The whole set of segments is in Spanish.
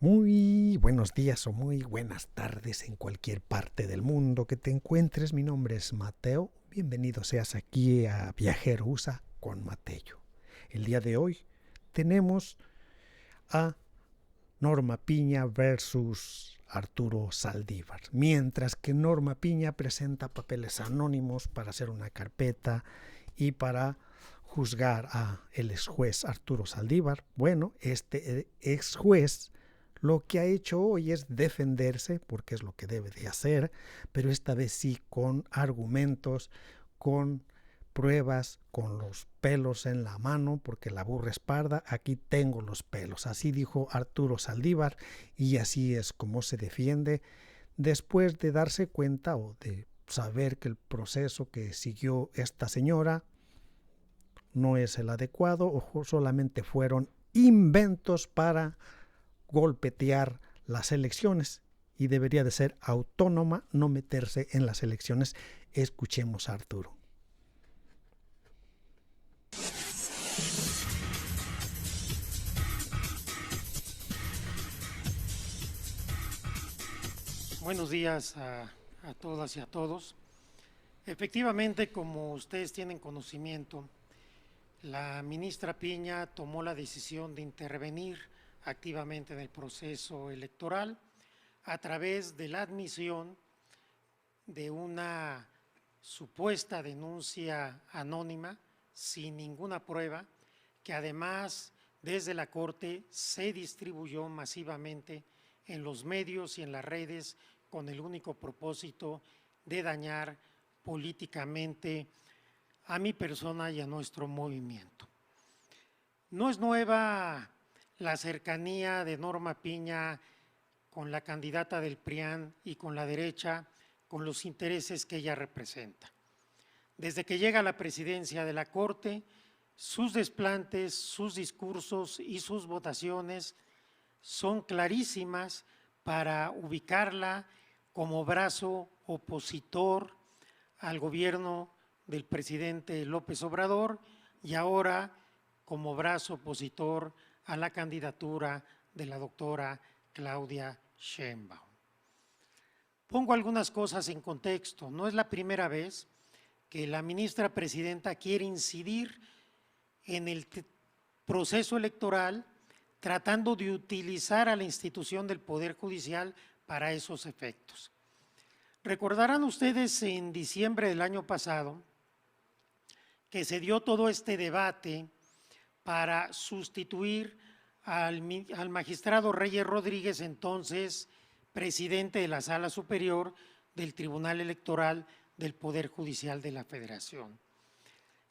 Muy buenos días o muy buenas tardes en cualquier parte del mundo que te encuentres. Mi nombre es Mateo. Bienvenido seas aquí a Viajero USA con Mateo. El día de hoy tenemos a Norma Piña versus Arturo Saldívar. Mientras que Norma Piña presenta papeles anónimos para hacer una carpeta y para juzgar a el ex juez Arturo Saldívar. Bueno, este ex juez lo que ha hecho hoy es defenderse, porque es lo que debe de hacer, pero esta vez sí con argumentos, con pruebas, con los pelos en la mano, porque la burra es parda, aquí tengo los pelos. Así dijo Arturo Saldívar y así es como se defiende después de darse cuenta o de saber que el proceso que siguió esta señora no es el adecuado o solamente fueron inventos para golpetear las elecciones y debería de ser autónoma, no meterse en las elecciones. Escuchemos a Arturo. Buenos días a todas y a todos. Efectivamente, como ustedes tienen conocimiento, la ministra Piña tomó la decisión de intervenir activamente en el proceso electoral a través de la admisión de una supuesta denuncia anónima sin ninguna prueba, que además desde la Corte se distribuyó masivamente en los medios y en las redes con el único propósito de dañar políticamente a mi persona y a nuestro movimiento. No es nueva la cercanía de Norma Piña con la candidata del PRIAN y con la derecha, con los intereses que ella representa. Desde que llega a la presidencia de la Corte, sus desplantes, sus discursos y sus votaciones son clarísimas para ubicarla como brazo opositor al gobierno del presidente López Obrador y ahora como brazo opositor a la candidatura de la doctora Claudia Sheinbaum. Pongo algunas cosas en contexto. No es la primera vez que la ministra presidenta quiere incidir en el proceso electoral tratando de utilizar a la institución del Poder Judicial para esos efectos. Recordarán ustedes en diciembre del año pasado que se dio todo este debate para sustituir al magistrado Reyes Rodríguez, entonces presidente de la Sala Superior del Tribunal Electoral del Poder Judicial de la Federación.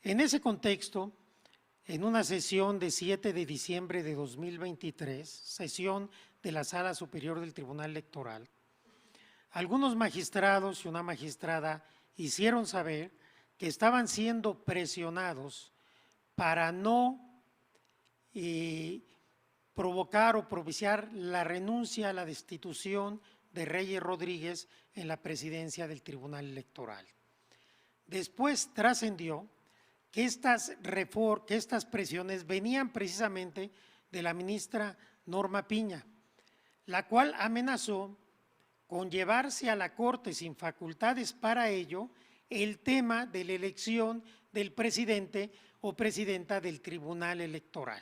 En ese contexto, en una sesión de 7 de diciembre de 2023, sesión de la Sala Superior del Tribunal Electoral, algunos magistrados y una magistrada hicieron saber que estaban siendo presionados para no provocar o propiciar la renuncia a la destitución de Reyes Rodríguez en la presidencia del Tribunal Electoral. Después trascendió que estas presiones venían precisamente de la ministra Norma Piña, la cual amenazó con llevarse a la Corte sin facultades para ello el tema de la elección del presidente o presidenta del Tribunal Electoral.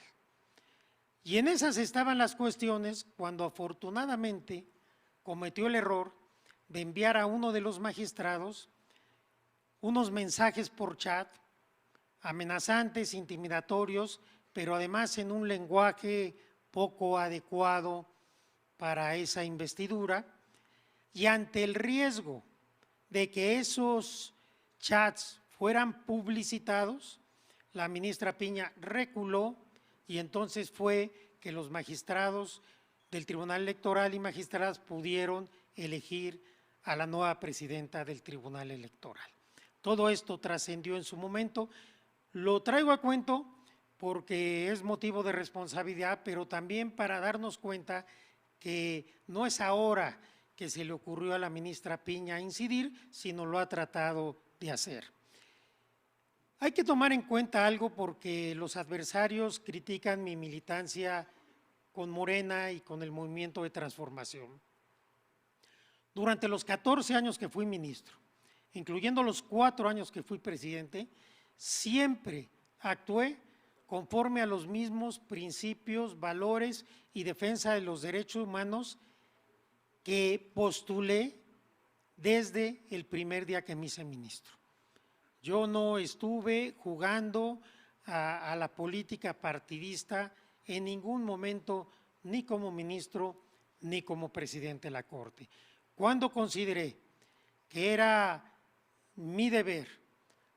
Y en esas estaban las cuestiones cuando afortunadamente cometió el error de enviar a uno de los magistrados unos mensajes por chat amenazantes, intimidatorios, pero además en un lenguaje poco adecuado para esa investidura, y ante el riesgo de que esos chats fueran publicitados, la ministra Piña reculó y entonces fue que los magistrados del Tribunal Electoral y magistradas pudieron elegir a la nueva presidenta del Tribunal Electoral. Todo esto trascendió en su momento. Lo traigo a cuento porque es motivo de responsabilidad, pero también para darnos cuenta que no es ahora que se le ocurrió a la ministra Piña incidir, sino lo ha tratado de hacer. Hay que tomar en cuenta algo porque los adversarios critican mi militancia con Morena y con el Movimiento de Transformación. Durante los 14 años que fui ministro, incluyendo los 4 años que fui presidente, siempre actué conforme a los mismos principios, valores y defensa de los derechos humanos que postulé desde el primer día que me hice ministro. Yo no estuve jugando a la política partidista en ningún momento, ni como ministro, ni como presidente de la Corte. Cuando consideré que era mi deber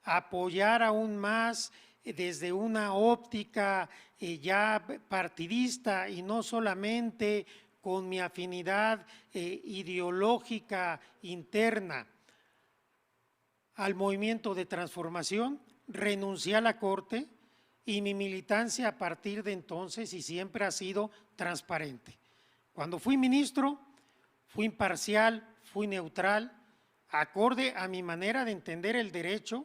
apoyar aún más desde una óptica ya partidista y no solamente con mi afinidad ideológica interna al movimiento de transformación, renuncié a la Corte y mi militancia a partir de entonces y siempre ha sido transparente. Cuando fui ministro, fui imparcial, fui neutral, acorde a mi manera de entender el derecho,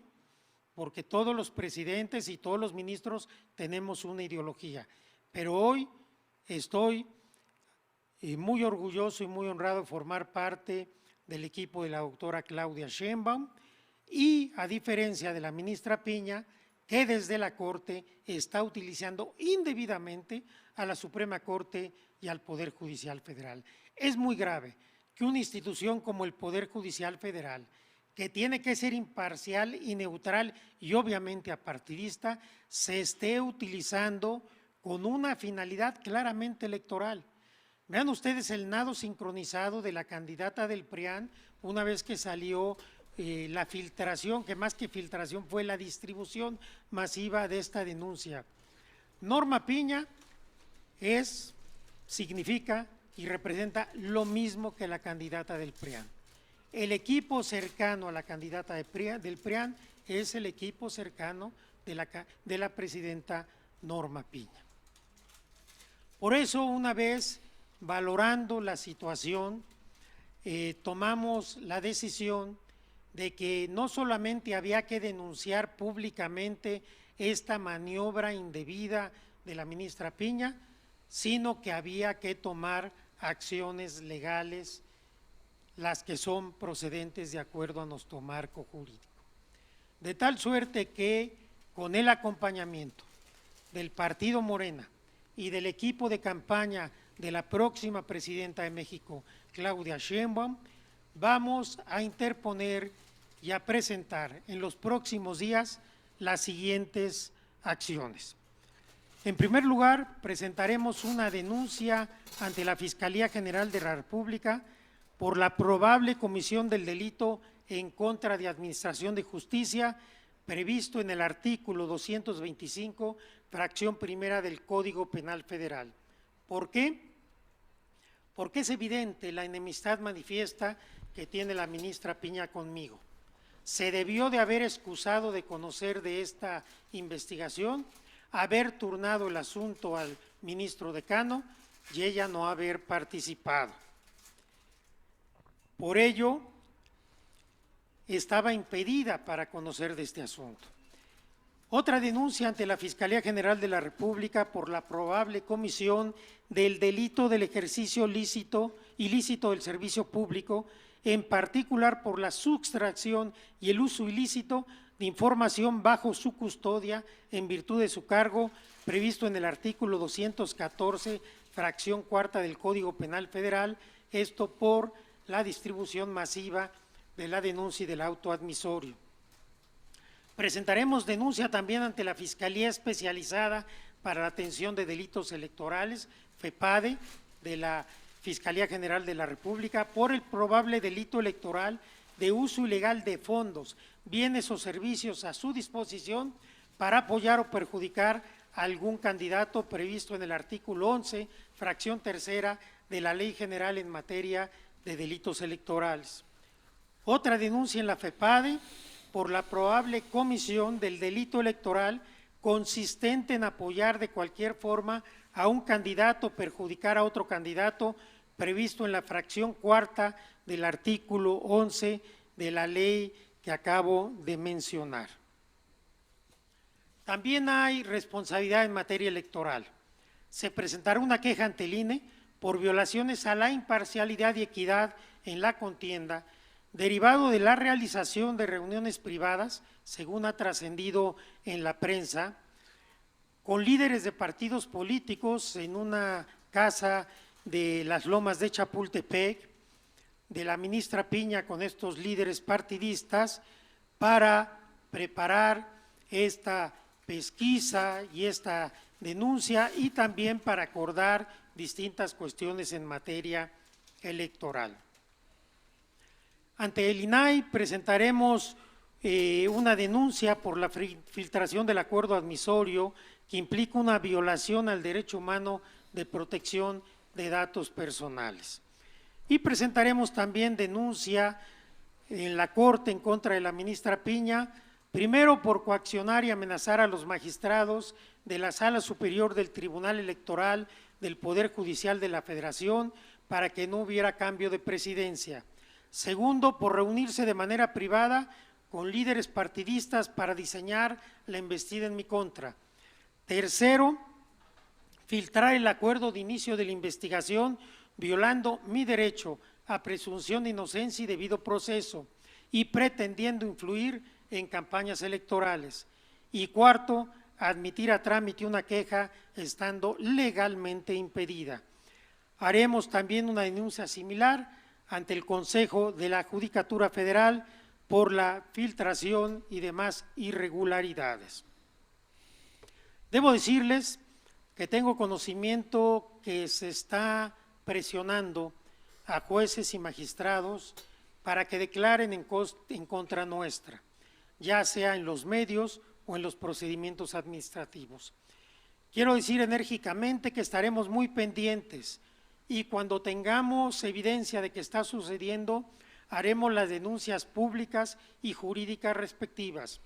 porque todos los presidentes y todos los ministros tenemos una ideología. Pero hoy estoy muy orgulloso y muy honrado de formar parte del equipo de la doctora Claudia Sheinbaum y a diferencia de la ministra Piña, que desde la Corte está utilizando indebidamente a la Suprema Corte y al Poder Judicial Federal. Es muy grave que una institución como el Poder Judicial Federal, que tiene que ser imparcial y neutral y obviamente apartidista, se esté utilizando con una finalidad claramente electoral. Vean ustedes el nado sincronizado de la candidata del PRIAN una vez que salió la filtración, que más que filtración fue la distribución masiva de esta denuncia. Norma Piña significa y representa lo mismo que la candidata del PRIAN. El equipo cercano a la candidata del PRIAN es el equipo cercano de la presidenta Norma Piña. Por eso, una vez valorando la situación, tomamos la decisión de que no solamente había que denunciar públicamente esta maniobra indebida de la ministra Piña, sino que había que tomar acciones legales, las que son procedentes de acuerdo a nuestro marco jurídico. De tal suerte que con el acompañamiento del Partido Morena y del equipo de campaña de la próxima presidenta de México, Claudia Sheinbaum, vamos a interponer y a presentar en los próximos días las siguientes acciones. En primer lugar, presentaremos una denuncia ante la Fiscalía General de la República por la probable comisión del delito en contra de Administración de Justicia previsto en el artículo 225, fracción primera del Código Penal Federal. ¿Por qué? Porque es evidente la enemistad manifiesta que tiene la ministra Piña conmigo. Se debió de haber excusado de conocer de esta investigación, haber turnado el asunto al ministro decano y ella no haber participado. Por ello, estaba impedida para conocer de este asunto. Otra denuncia ante la Fiscalía General de la República por la probable comisión del delito del ejercicio ilícito del servicio público, en particular por la sustracción y el uso ilícito de información bajo su custodia en virtud de su cargo, previsto en el artículo 214, fracción cuarta del Código Penal Federal, esto por la distribución masiva de la denuncia y del auto admisorio. Presentaremos denuncia también ante la Fiscalía Especializada para la Atención de Delitos Electorales, FEPADE, de la Fiscalía General de la República, por el probable delito electoral de uso ilegal de fondos, bienes o servicios a su disposición para apoyar o perjudicar a algún candidato previsto en el artículo 11, fracción tercera de la Ley General en materia de delitos electorales. Otra denuncia en la FEPADE por la probable comisión del delito electoral consistente en apoyar de cualquier forma a un candidato, perjudicar a otro candidato, previsto en la fracción cuarta del artículo 11 de la ley que acabo de mencionar. También hay responsabilidad en materia electoral. se presentará una queja ante el INE por violaciones a la imparcialidad y equidad en la contienda, derivado de la realización de reuniones privadas, según ha trascendido en la prensa, con líderes de partidos políticos en una casa de las Lomas de Chapultepec, de la ministra Piña con estos líderes partidistas para preparar esta pesquisa y esta denuncia y también para acordar distintas cuestiones en materia electoral. Ante el INAI presentaremos una denuncia por la filtración del acuerdo admisorio que implica una violación al derecho humano de protección de datos personales. Y presentaremos también denuncia en la Corte en contra de la ministra Piña, primero por coaccionar y amenazar a los magistrados de la Sala Superior del Tribunal Electoral del Poder Judicial de la Federación para que no hubiera cambio de presidencia. Segundo, por reunirse de manera privada con líderes partidistas para diseñar la embestida en mi contra. Tercero, filtrar el acuerdo de inicio de la investigación violando mi derecho a presunción de inocencia y debido proceso y pretendiendo influir en campañas electorales. Y cuarto, admitir a trámite una queja estando legalmente impedida. Haremos también una denuncia similar ante el Consejo de la Judicatura Federal por la filtración y demás irregularidades. Debo decirles que tengo conocimiento que se está presionando a jueces y magistrados para que declaren en contra nuestra, ya sea en los medios o en los procedimientos administrativos. Quiero decir enérgicamente que estaremos muy pendientes y cuando tengamos evidencia de que está sucediendo, haremos las denuncias públicas y jurídicas respectivas.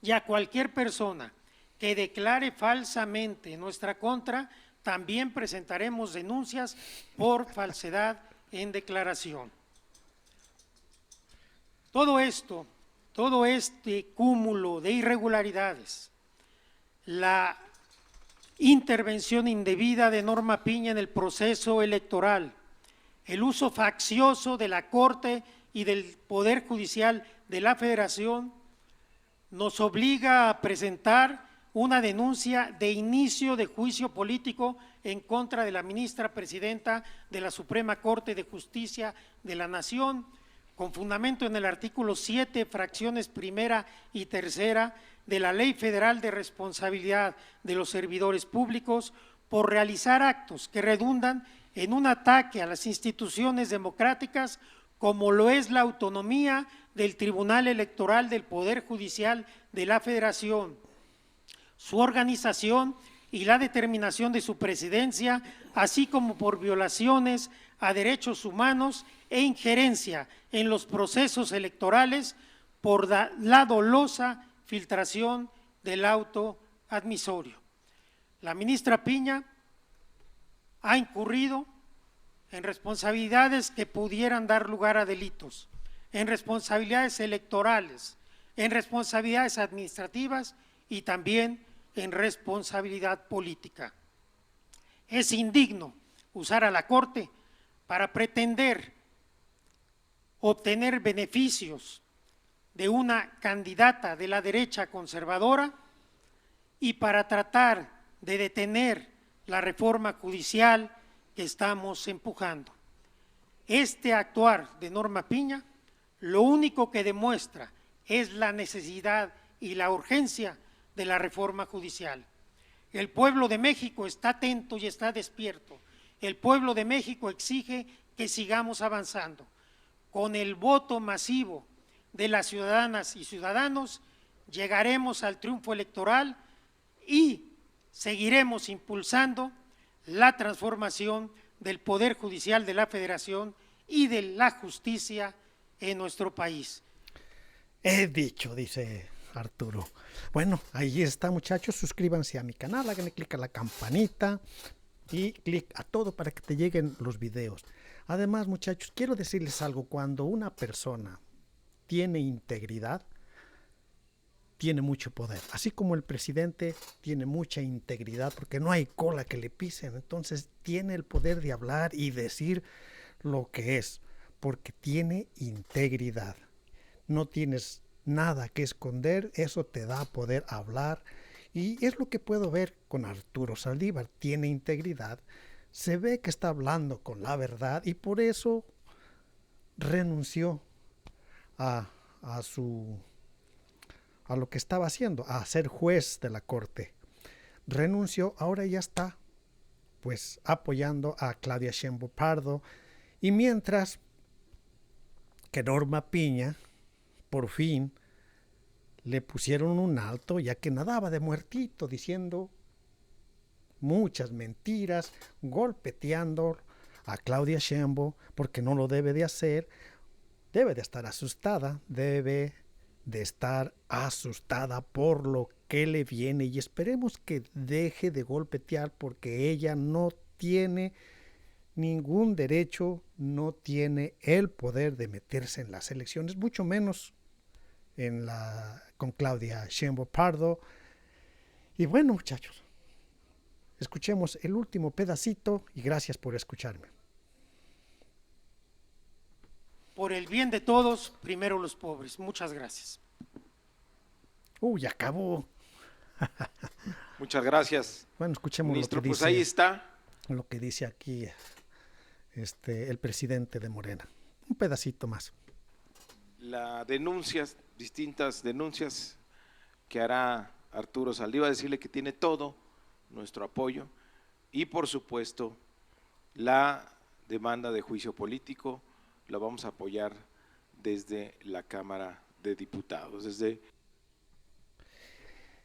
Y a cualquier persona que declare falsamente en nuestra contra, también presentaremos denuncias por falsedad en declaración. Todo este cúmulo de irregularidades, la intervención indebida de Norma Piña en el proceso electoral, el uso faccioso de la Corte y del Poder Judicial de la Federación, nos obliga a presentar una denuncia de inicio de juicio político en contra de la ministra presidenta de la Suprema Corte de Justicia de la Nación, con fundamento en el artículo 7, fracciones primera y tercera de la Ley Federal de Responsabilidad de los Servidores Públicos, por realizar actos que redundan en un ataque a las instituciones democráticas, como lo es la autonomía del Tribunal Electoral del Poder Judicial de la Federación, su organización y la determinación de su presidencia, así como por violaciones a derechos humanos e injerencia en los procesos electorales por la dolosa filtración del auto admisorio. La ministra Piña ha incurrido en responsabilidades que pudieran dar lugar a delitos, en responsabilidades electorales, en responsabilidades administrativas y también en responsabilidad política. Es indigno usar a la Corte para pretender obtener beneficios de una candidata de la derecha conservadora y para tratar de detener la reforma judicial que estamos empujando. Este actuar de Norma Piña lo único que demuestra es la necesidad y la urgencia de la reforma judicial. El pueblo de México está atento y está despierto. El pueblo de México exige que sigamos avanzando. Con el voto masivo de las ciudadanas y ciudadanos llegaremos al triunfo electoral y seguiremos impulsando la transformación del Poder Judicial de la Federación y de la justicia en nuestro país. He dicho, dice Arturo. Bueno, ahí está, muchachos, suscríbanse a mi canal, háganle clic a la campanita y clic a todo para que te lleguen los videos. Además, muchachos, quiero decirles algo: cuando una persona tiene integridad, tiene mucho poder. Así como el presidente tiene mucha integridad, porque no hay cola que le pisen, entonces tiene el poder de hablar y decir lo que es, porque tiene integridad. No tienes nada que esconder, eso te da poder hablar. Y es lo que puedo ver con Arturo Saldívar, tiene integridad, se ve que está hablando con la verdad y por eso renunció a, a lo que estaba haciendo, a ser juez de la corte. Renunció, ahora ya está pues apoyando a Claudia Sheinbaum Pardo, y mientras que Norma Piña por fin le pusieron un alto, ya que nadaba de muertito diciendo muchas mentiras, golpeteando a Claudia Sheinbaum porque no lo debe de hacer. Debe de estar asustada, debe de estar asustada por lo que le viene, y esperemos que deje de golpetear, porque ella no tiene ningún derecho, no tiene el poder de meterse en las elecciones, mucho menos con Claudia Sheinbaum Pardo. Y bueno, muchachos, escuchemos el último pedacito y gracias por escucharme. Por el bien de todos, primero los pobres. Muchas gracias. Uy, acabó. Muchas gracias. Bueno, escuchemos Ministro, lo que pues dice, ahí está. lo que dice aquí el presidente de Morena. Un pedacito más. Las denuncias, distintas denuncias que hará Arturo Saldívar, decirle que tiene todo nuestro apoyo y por supuesto la demanda de juicio político la vamos a apoyar desde la Cámara de Diputados.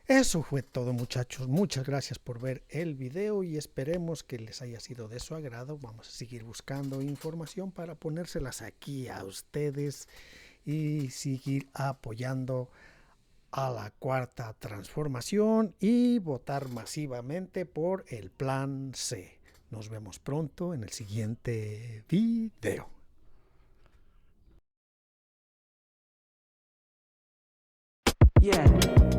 Eso fue todo, muchachos. Muchas gracias por ver el video y esperemos que les haya sido de su agrado. Vamos a seguir buscando información para ponérselas aquí a ustedes y seguir apoyando a la Cuarta Transformación y votar masivamente por el Plan C. Nos vemos pronto en el siguiente video. Yeah.